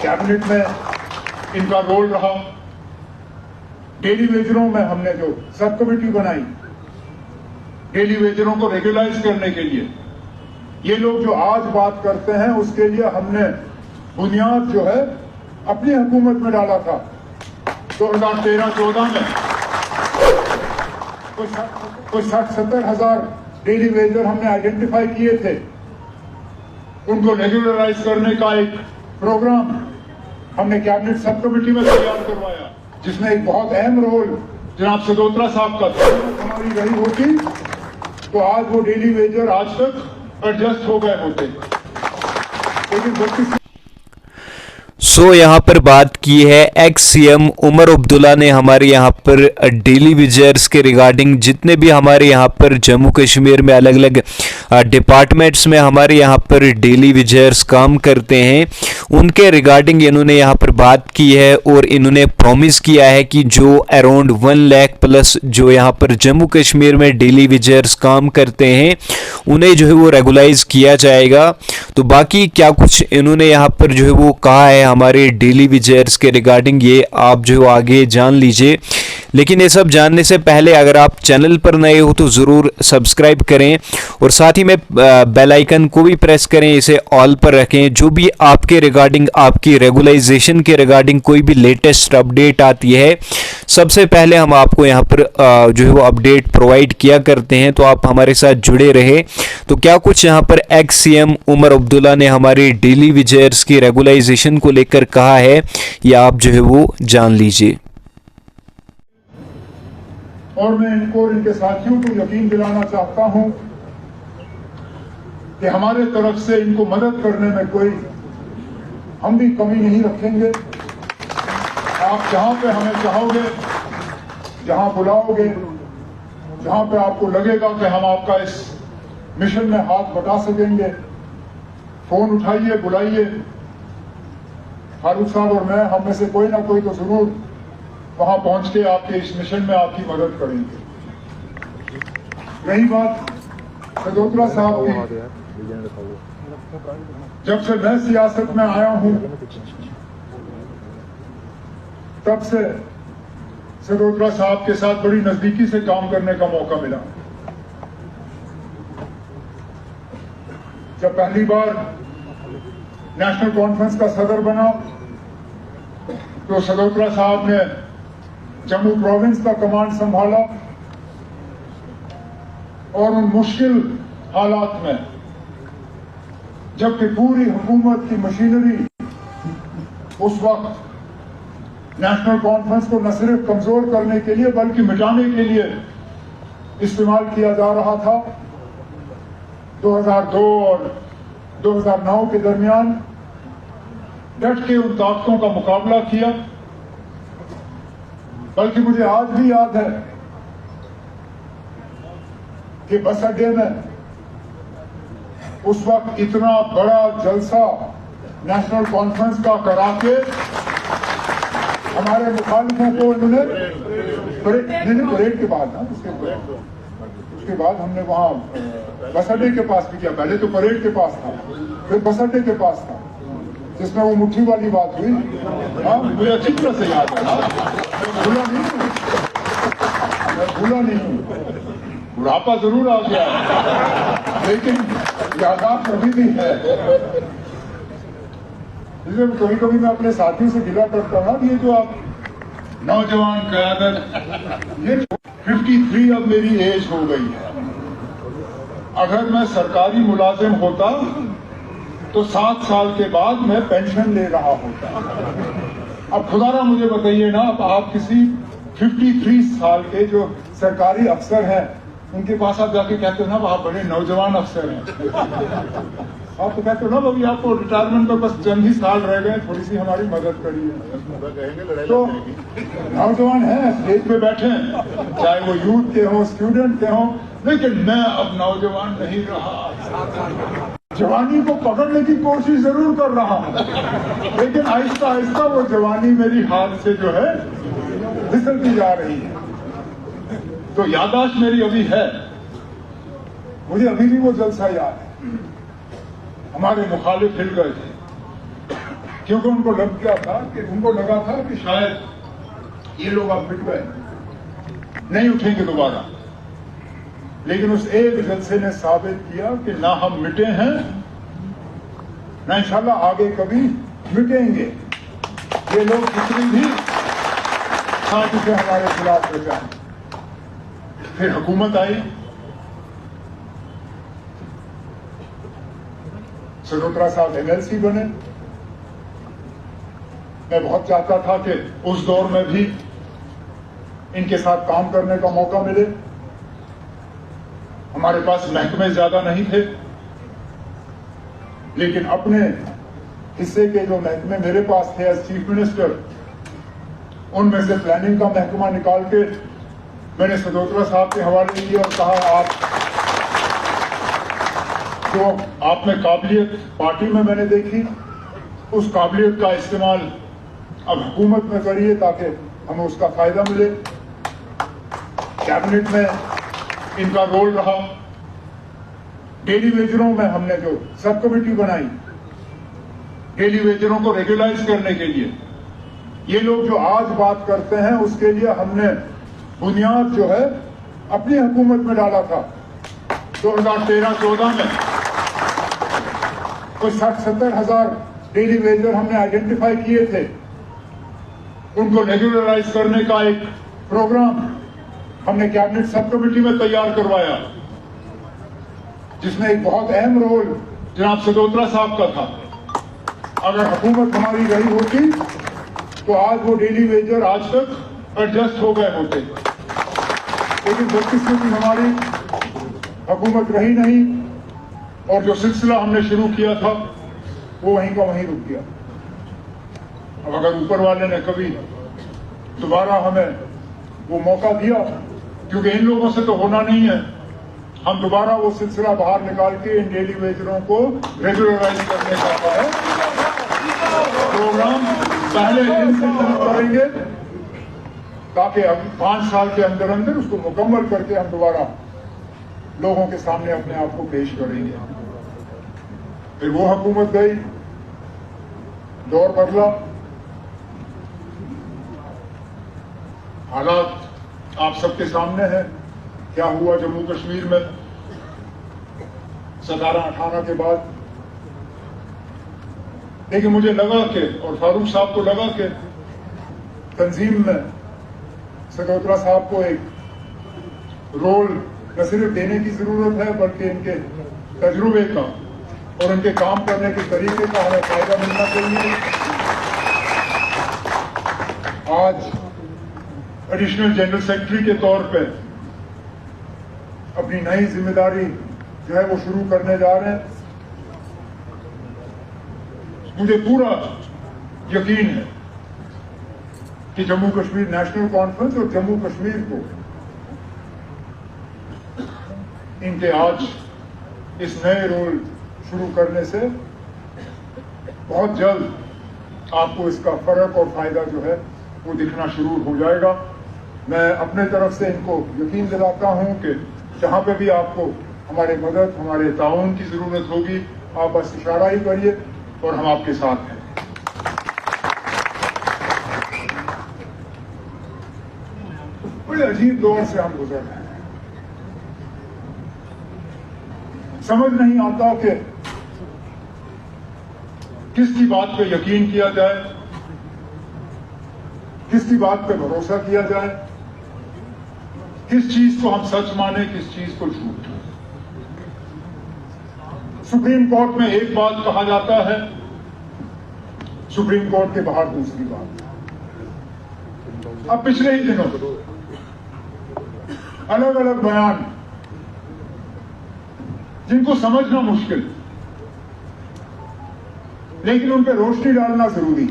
Cabinet में इनका role रहा। डेली वेजरों में हमने जो सब कमेटी बनाई डेली वेजरों को रेगुलाइज करने के लिए, ये लोग जो आज बात करते हैं उसके लिए हमने बुनियाद जो है अपनी हुकूमत में डाला था 2013-14 में। कुछ 60-70 हजार डेली वेजर हमने आइडेंटिफाई किए थे, उनको रेगुलराइज करने का एक प्रोग्राम हमने कैबिनेट सब कमेटी में तैयार करवाया, जिसमें एक बहुत अहम रोल जनाब सदोत्रा साहब का था। हमारी रही होती तो आज वो डेली वेजर आज तक एडजस्ट हो गए होते, लेकिन यहाँ पर बात की है एक्स सीएम उमर अब्दुल्ला ने हमारे यहाँ पर डेली विजर्स के रिगार्डिंग जितने भी हमारे यहाँ पर जम्मू कश्मीर में अलग अलग डिपार्टमेंट्स में हमारे यहाँ पर डेली विजर्स काम करते हैं उनके रिगार्डिंग इन्होंने यहाँ पर बात की है और इन्होंने प्रॉमिस किया है कि जो अराउंड 1 लाख प्लस जो यहाँ पर जम्मू कश्मीर में डेली विजर्स काम करते हैं उन्हें जो है वो रेगुलाइज किया जाएगा। तो बाकी क्या कुछ इन्होंने यहाँ पर जो है वो कहा है हमारे डेली विजर्स के रिगार्डिंग, ये आप जो आगे जान लीजिए। लेकिन ये सब जानने से पहले अगर आप चैनल पर नए हो तो ज़रूर सब्सक्राइब करें और साथ ही में बेल आइकन को भी प्रेस करें, इसे ऑल पर रखें। जो भी आपके रिगार्डिंग आपकी रेगुलाइजेशन के रिगार्डिंग कोई भी लेटेस्ट अपडेट आती है सबसे पहले हम आपको यहाँ पर जो है वो अपडेट प्रोवाइड किया करते हैं, तो आप हमारे साथ जुड़े रहे। तो क्या कुछ यहाँ पर एक्स सीएम उमर अब्दुल्ला ने हमारे डेली विजर्स की रेगुलाइजेशन को लेकर कहा है, या आप जो है वो जान लीजिए। और मैं इनको और इनके साथियों को यकीन दिलाना चाहता हूं कि हमारे तरफ से इनको मदद करने में कोई हम भी कमी नहीं रखेंगे। आप जहां पे हमें चाहोगे, जहां बुलाओगे, जहां पे आपको लगेगा कि हम आपका इस मिशन में हाथ बटा सकेंगे, फोन उठाइए, बुलाइए। फारूक साहब और मैं, हम में से कोई ना कोई तो जरूर वहां पहुंच के आपके इस मिशन में आपकी मदद करेंगे। रही बात सदोत्रा साहब की, जब से मैं सियासत में आया हूं तब से सदोत्रा साहब के साथ बड़ी नजदीकी से काम करने का मौका मिला। जब पहली बार नेशनल कॉन्फ्रेंस का सदर बना तो सदोत्रा साहब ने जम्मू प्रोविंस का कमांड संभाला और उन मुश्किल हालात में जबकि पूरी हुकूमत की मशीनरी उस वक्त नेशनल कॉन्फ्रेंस को न सिर्फ कमजोर करने के लिए बल्कि मिटाने के लिए इस्तेमाल किया जा रहा था, 2002 और 2009 के दरमियान डट के उन ताकतों का मुकाबला किया। बल्कि मुझे आज भी याद है कि बस अड्डे में उस वक्त इतना बड़ा जलसा नेशनल कॉन्फ्रेंस का करा के हमारे मुखालिफों को इन्होंने परेड के बाद ना उसके बाद हमने वहां बस अड्डे के पास भी किया। पहले तो परेड के पास था, फिर बस अड्डे के पास था, जिसमें वो मुट्ठी वाली बात हुई। हाँ, मुझे अच्छी तरह से याद है, भूला नहीं हूँ। बुढ़ापा जरूर आ गया लेकिन यादाश्त अभी भी है। इसलिए कभी कभी मैं अपने साथियों से गिला करता हूँ, ये जो आप नौजवान क़यादत, ये 53 अब मेरी एज हो गई है। अगर मैं सरकारी मुलाजिम होता तो 7 साल के बाद मैं पेंशन ले रहा होता। अब खुदारा मुझे बताइए ना, अब आप किसी 53 साल के जो सरकारी अफसर हैं उनके पास आप जाके कहते हो ना आप बड़े नौजवान अफसर हैं, आप तो कहते हो ना अभी आपको रिटायरमेंट में बस चंद ही साल रह गए, थोड़ी सी हमारी मदद करिए। तो नौजवान हैं, स्टेज पे बैठे हैं, चाहे वो यूथ के हों, स्टूडेंट के हों, लेकिन मैं अब नौजवान नहीं रहा। जवानी को पकड़ने की कोशिश जरूर कर रहा हूं, लेकिन आहिस्ता आहिस्ता वो जवानी मेरी हाथ से जो है फिसलती जा रही है। तो यादाश्त मेरी अभी है, मुझे अभी भी वो जलसा याद है। हमारे मुखालिफ हिल गए थे, क्योंकि उनको लगा था कि शायद ये लोग अब मिट गए, नहीं उठेंगे दोबारा। लेकिन उस एक जलसे ने साबित किया कि ना हम मिटे हैं, ना इंशाल्लाह आगे कभी मिटेंगे। ये लोग जितनी भी साजिशें हमारे खिलाफ रचाएं। फिर हुकूमत आई, सरोत्रा साहब एमएलसी बने। मैं बहुत चाहता था कि उस दौर में भी इनके साथ काम करने का मौका मिले। हमारे पास महकमे ज्यादा नहीं थे, लेकिन अपने हिस्से के जो महकमे मेरे पास थे एज चीफ मिनिस्टर, उनमें से प्लानिंग का महकमा निकाल के मैंने सरोत्रा साहब के हवाले किया और कहा आप में काबिलियत पार्टी में मैंने देखी, उस काबिलियत का इस्तेमाल अब हुकूमत में करिए ताकि हमें उसका फायदा मिले। कैबिनेट में इनका रोल रहा। डेली वेजरों में हमने जो सब कमेटी बनाई, डेली वेजरों को रेगुलाइज करने के लिए, ये लोग जो आज बात करते हैं उसके लिए हमने बुनियाद जो है अपनी हुकूमत में डाला था। 2013-14 में कोई 60-70 हजार डेली वेजर हमने आइडेंटिफाई किए थे। उनको रेगुलराइज करने का एक प्रोग्राम हमने कैबिनेट सब कमेटी में तैयार करवाया, जिसमें एक बहुत अहम रोल जनाब सरोत्रा साहब का था। अगर हुकूमत हमारी रही होती तो आज वो डेली वेजर आज तक एडजस्ट हो गए होते, लेकिन बदकिस्मती हमारी हुकूमत रही नहीं और जो सिलसिला हमने शुरू किया था वो वहीं का वहीं रुक गया। अब अगर ऊपर वाले ने कभी दोबारा हमें वो मौका दिया, क्योंकि इन लोगों से तो होना नहीं है, हम दोबारा वो सिलसिला बाहर निकाल के इन डेली वेजरों को रेगुलराइज करने का है प्रोग्राम पहले दिन से शुरू करेंगे, ताकि अब 5 साल के अंदर अंदर उसको मुकम्मल करके हम दोबारा लोगों के सामने अपने आप को पेश करेंगे। फिर वो हुकूमत गई, दौर बदला, हालात आप सबके सामने है। क्या हुआ जम्मू कश्मीर में 17-18 के बाद। लेकिन मुझे लगा कि, और फारूक साहब को लगा कि तंजीम में सरोत्रा साहब को एक रोल न सिर्फ देने की जरूरत है, बल्कि इनके तजुर्बे का और उनके काम करने के तरीके का हमें फायदा मिलना चाहिए। आज एडिशनल जनरल सेक्रेटरी के तौर पे अपनी नई जिम्मेदारी जो है वो शुरू करने जा रहे हैं। मुझे पूरा यकीन है कि जम्मू कश्मीर नेशनल कॉन्फ्रेंस और जम्मू कश्मीर को इनके आज इस नए रोल शुरू करने से बहुत जल्द आपको इसका फर्क और फायदा जो है वो दिखना शुरू हो जाएगा। मैं अपने तरफ से इनको यकीन दिलाता हूं कि जहां पे भी आपको हमारे मदद, हमारे ताउन की जरूरत होगी, आप बस इशारा ही करिए और हम आपके साथ हैं। बड़े अजीब दौर से हम गुजर रहे हैं। समझ नहीं आता कि किसकी बात पे यकीन किया जाए, किसकी बात पे भरोसा किया जाए, किस चीज को हम सच माने, किस चीज को झूठ। सुप्रीम कोर्ट में एक बात कहा जाता है, सुप्रीम कोर्ट के बाहर दूसरी बात। अब पिछले ही दिनों अलग अलग बयान जिनको समझना मुश्किल, लेकिन उन पर रोशनी डालना जरूरी।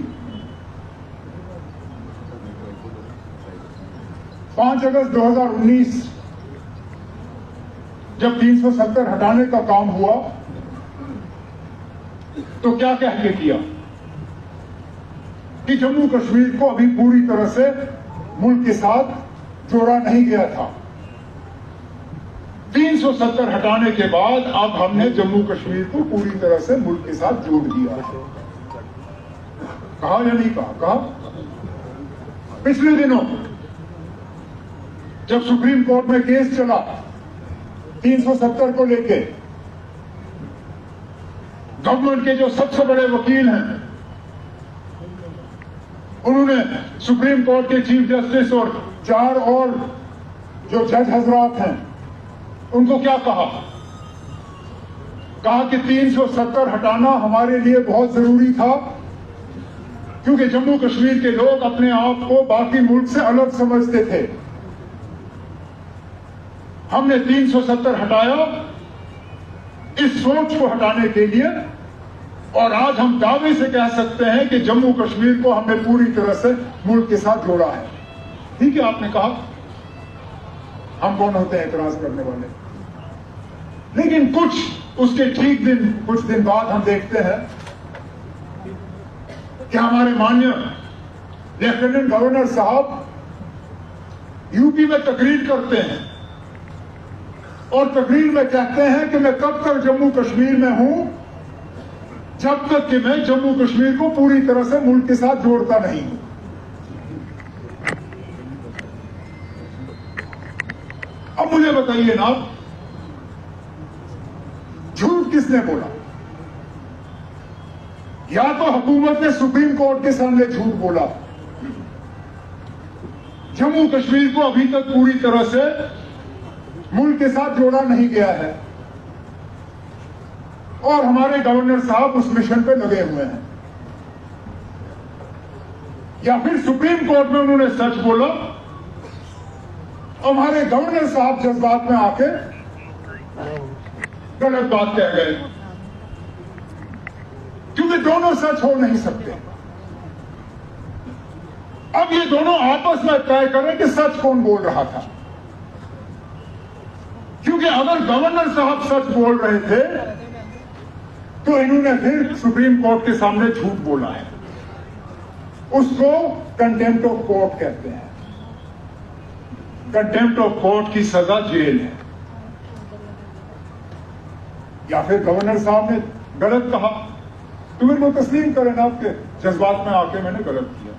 5 अगस्त 2019 जब 370 हटाने का काम हुआ तो क्या कह के किया कि जम्मू कश्मीर को अभी पूरी तरह से मुल्क के साथ जोड़ा नहीं गया था। 370 हटाने के बाद अब हमने जम्मू कश्मीर को पूरी तरह से मुल्क के साथ जोड़ दिया। कहा या नहीं कहा? कहा। पिछले दिनों जब सुप्रीम कोर्ट में केस चला 370 को लेके, गवर्नमेंट के जो सबसे बड़े वकील हैं उन्होंने सुप्रीम कोर्ट के चीफ जस्टिस और 4 और जो जज हजरात हैं उनको क्या कहा? कहा कि 370 हटाना हमारे लिए बहुत जरूरी था, क्योंकि जम्मू कश्मीर के लोग अपने आप को बाकी मुल्क से अलग समझते थे। हमने 370 हटाया इस सोच को हटाने के लिए, और आज हम दावे से कह सकते हैं कि जम्मू कश्मीर को हमने पूरी तरह से मुल्क के साथ जोड़ा है। ठीक है, आपने कहा, हम कौन होते हैं एतराज करने वाले? लेकिन कुछ दिन बाद हम देखते हैं कि हमारे माननीय लेफ्टिनेंट गवर्नर साहब यूपी में तकरीर करते हैं और तकरीर में कहते हैं कि मैं कब तक जम्मू कश्मीर में हूं जब तक कि मैं जम्मू कश्मीर को पूरी तरह से मुल्क के साथ जोड़ता नहीं हूं। अब मुझे बताइए ना, झूठ किसने बोला? या तो हुकूमत ने सुप्रीम कोर्ट के सामने झूठ बोला, जम्मू कश्मीर को अभी तक पूरी तरह से मुल्क के साथ जोड़ा नहीं गया है, और हमारे गवर्नर साहब उस मिशन पे लगे हुए हैं, या फिर सुप्रीम कोर्ट में उन्होंने सच बोला और हमारे गवर्नर साहब जज्बात में आके गलत बात कह गए, क्योंकि दोनों सच हो नहीं सकते। अब ये दोनों आपस में तय करें कि सच कौन बोल रहा था, क्योंकि अगर गवर्नर साहब सच बोल रहे थे तो इन्होंने फिर सुप्रीम कोर्ट के सामने झूठ बोला है। उसको कंटेम्प्ट ऑफ कोर्ट कहते हैं। कंटेम्प्ट ऑफ कोर्ट की सजा जेल है। या फिर गवर्नर साहब ने गलत कहा तो फिर वो तस्लीम करें ना, आपके जज्बात में आके मैंने गलत किया।